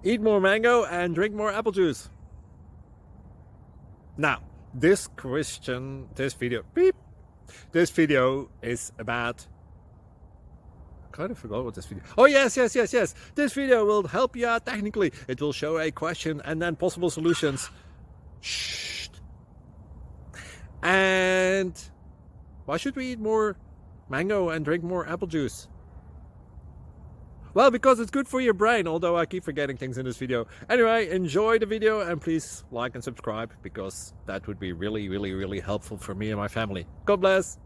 Eat more mango and drink more apple juice. Now, this video is about, I kind of forgot what this video. Oh, yes. This video will help you out technically. It will show a question and then possible solutions. Shh. And why should we eat more mango and drink more apple juice? Well, because it's good for your brain, although I keep forgetting things in this video. Anyway, enjoy the video and please like and subscribe, because that would be really helpful for me and my family. God bless.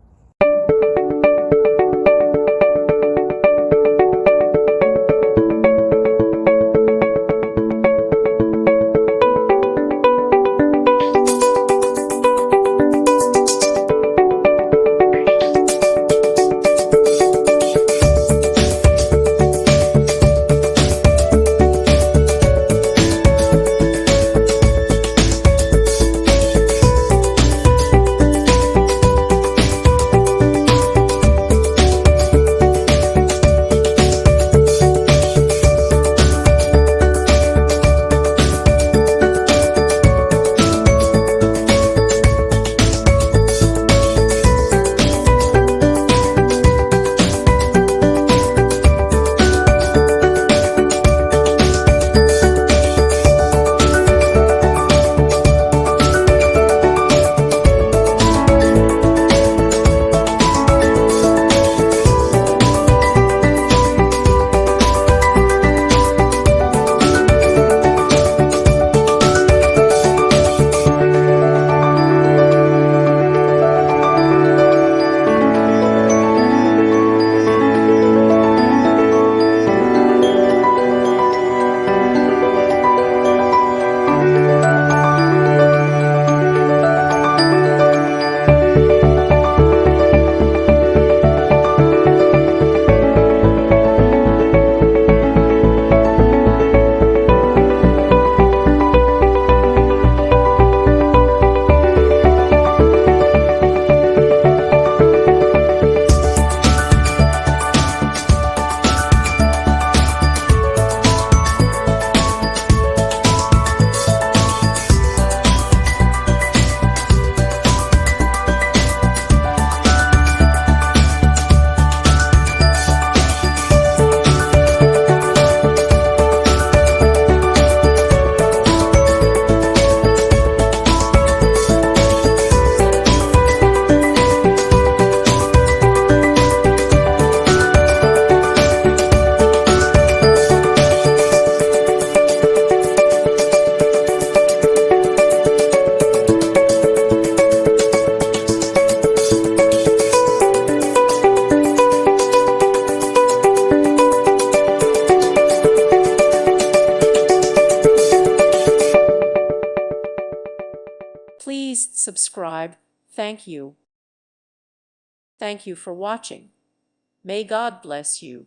Please subscribe. Thank you. Thank you for watching. May God bless you.